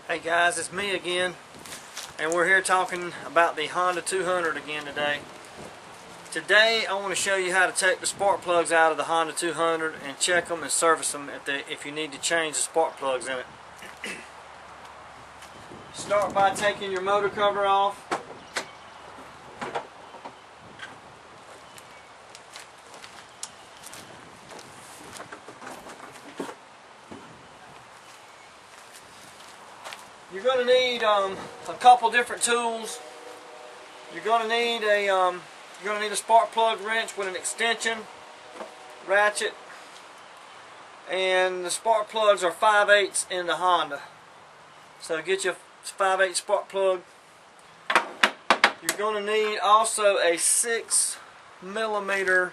Hey guys, it's me again, and we're here talking about the Honda 200 again today. Today I want to show you how to take the spark plugs out of the Honda 200 and check them and service them if you need to change the spark plugs in it. Start by taking your motor cover off. You're going to need a couple different tools. You're going to need a spark plug wrench with an extension, ratchet, and the spark plugs are 5/8 in the Honda. So get your 5/8 spark plug. You're going to need also a 6mm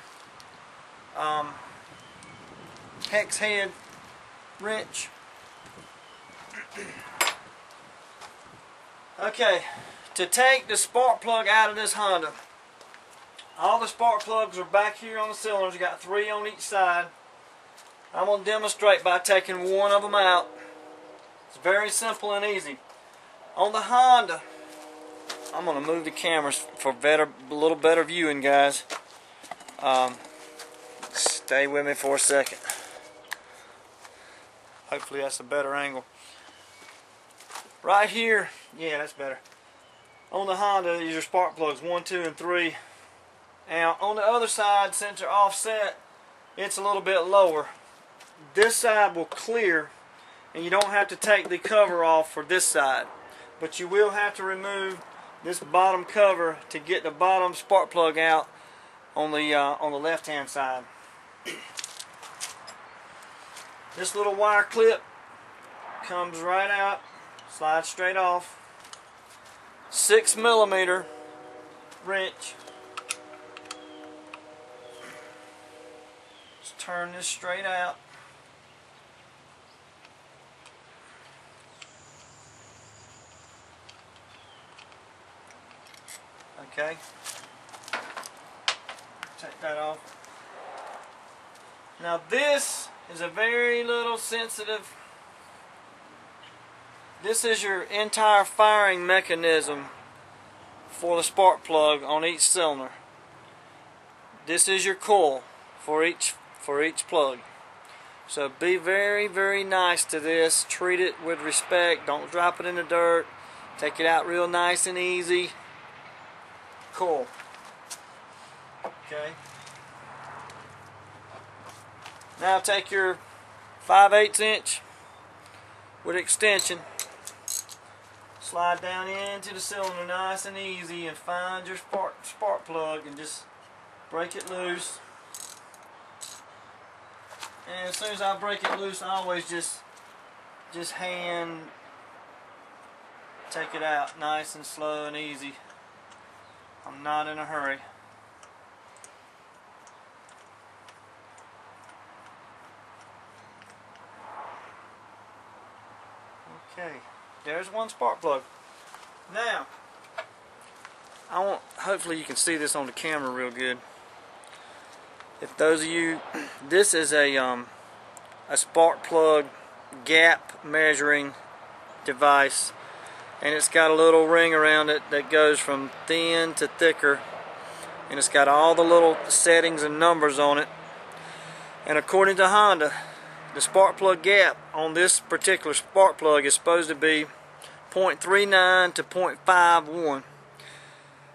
hex head wrench. Okay, to take the spark plug out of this Honda, all the spark plugs are back here on the cylinders. You got 3 on each side. I'm going to demonstrate by taking one of them out. It's very simple and easy. On the Honda, I'm going to move the cameras for a little better viewing, guys. Stay with me for a second. Hopefully that's a better angle. Right here, yeah, that's better. On the Honda, these are spark plugs 1, 2, and 3. Now, on the other side, since they're offset, it's a little bit lower. This side will clear, and you don't have to take the cover off for this side. But you will have to remove this bottom cover to get the bottom spark plug out on the left-hand side. This little wire clip comes right out. Slide straight off. 6mm wrench. Just turn this straight out. Okay. Take that off. Now this is a very little sensitive. This is your entire firing mechanism for the spark plug on each cylinder. This is your coil for each plug. So be very, very nice to this. Treat it with respect. Don't drop it in the dirt. Take it out real nice and easy. Cool. Okay. Now take your 5/8 inch with extension. Slide down into the cylinder nice and easy and find your spark plug and just break it loose. And as soon as I break it loose, I always just hand take it out nice and slow and easy. I'm not in a hurry. Okay. There's one spark plug. Now, hopefully you can see this on the camera real good. If those of you, this is a spark plug gap measuring device, and it's got a little ring around it that goes from thin to thicker, and it's got all the little settings and numbers on it. And according to Honda, the spark plug gap on this particular spark plug is supposed to be 0.39 to 0.51.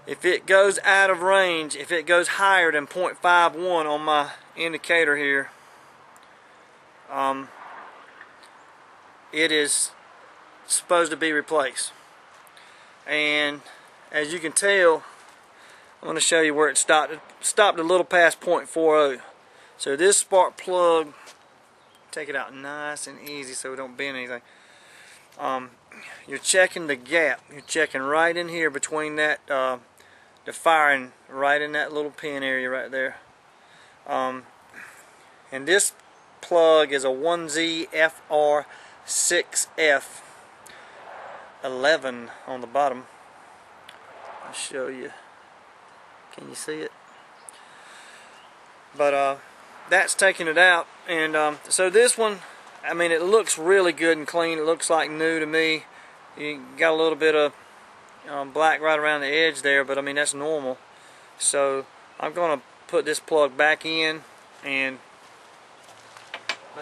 If it goes out of range, if it goes higher than 0.51 on my indicator here, it is supposed to be replaced. And as you can tell, I'm going to show you where it stopped. It stopped a little past 0.40. So this spark plug, take it out nice and easy so we don't bend anything. You're checking the gap. You're checking right in here between that the firing, right in that little pin area right there. And this plug is a 1ZFR6F11 on the bottom. I'll show you. Can you see it? But that's taking it out. And so this one, I mean, it looks really good and clean. It looks like new to me. You got a little bit of black right around the edge there, but I mean that's normal. So I'm going to put this plug back in, but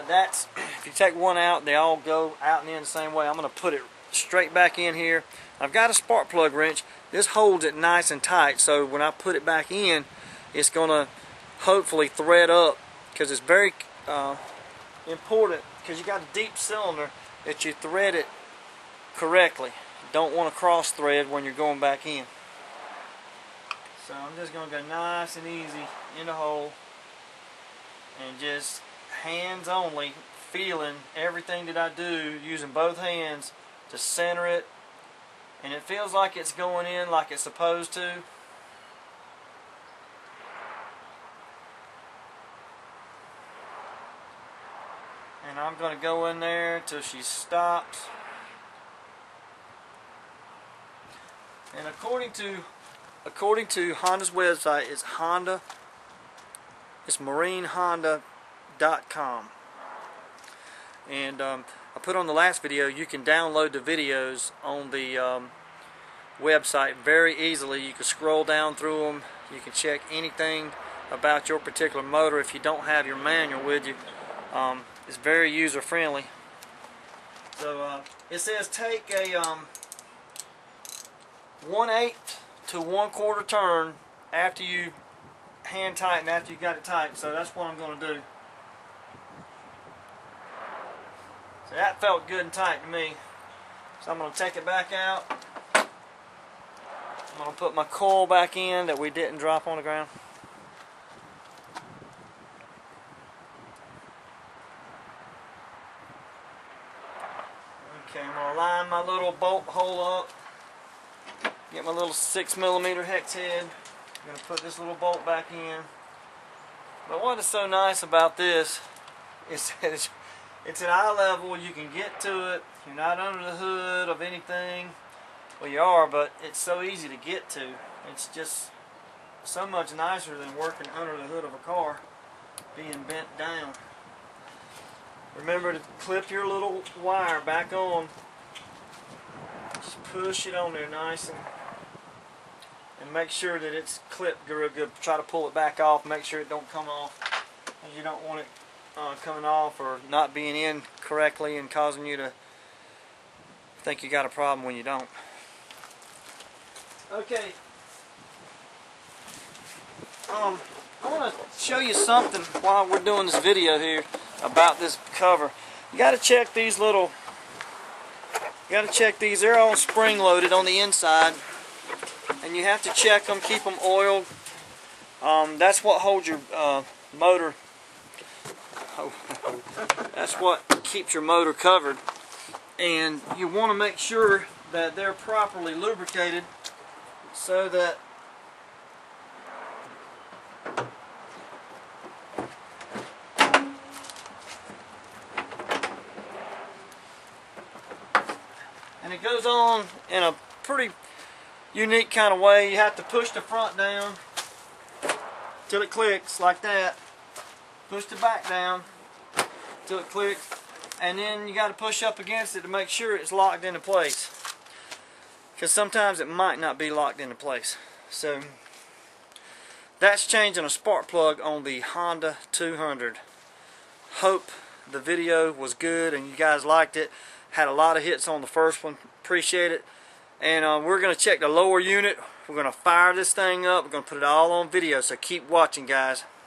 that's, if you take one out, they all go out and in the same way. I'm going to put it straight back in here. I've got a spark plug wrench. This holds it nice and tight, so when I put it back in, it's going to hopefully thread up, because it's very important, because you got a deep cylinder, that you thread it correctly. You don't want to cross thread when you're going back in. So I'm just going to go nice and easy in the hole, and just hands only, feeling everything that I do, using both hands to center it, and it feels like it's going in like it's supposed to. And I'm going to go in there till she stops. And according to Honda's website, it's marinehonda.com. And I put on the last video, you can download the videos on the website very easily. You can scroll down through them. You can check anything about your particular motor if you don't have your manual with you. It's very user friendly. So it says take a 1/8 to 1/4 turn after you hand tighten, after you got it tight. So that's what I'm going to do. So that felt good and tight to me. So I'm going to take it back out. I'm going to put my coil back in that we didn't drop on the ground. Okay, I'm going to line my little bolt hole up. Get my little 6mm hex head. I'm going to put this little bolt back in. But what is so nice about this is that it's at eye level. You can get to it. You're not under the hood of anything. Well, you are, but it's so easy to get to. It's just so much nicer than working under the hood of a car, being bent down. Remember to clip your little wire back on. Just push it on there nice and make sure that it's clipped real good. Try to pull it back off. Make sure it don't come off. You don't want it coming off or not being in correctly and causing you to think you got a problem when you don't. Okay. I want to show you something while we're doing this video here about this cover. You got to check these little. You got to check these. They're all spring loaded on the inside, and you have to check them. Keep them oiled. That's what holds your motor. That's what keeps your motor covered. And you want to make sure that they're properly lubricated so that and it goes on in a pretty unique kind of way. You have to push the front down till it clicks like that. Push the back down till it clicks, and then you got to push up against it to make sure it's locked into place, because sometimes it might not be locked into place. So that's changing a spark plug on the Honda 200. Hope the video was good and you guys liked it. Had a lot of hits on the first one. Appreciate it. And we're going to check the lower unit. We're going to fire this thing up. We're going to put it all on video, so keep watching, guys.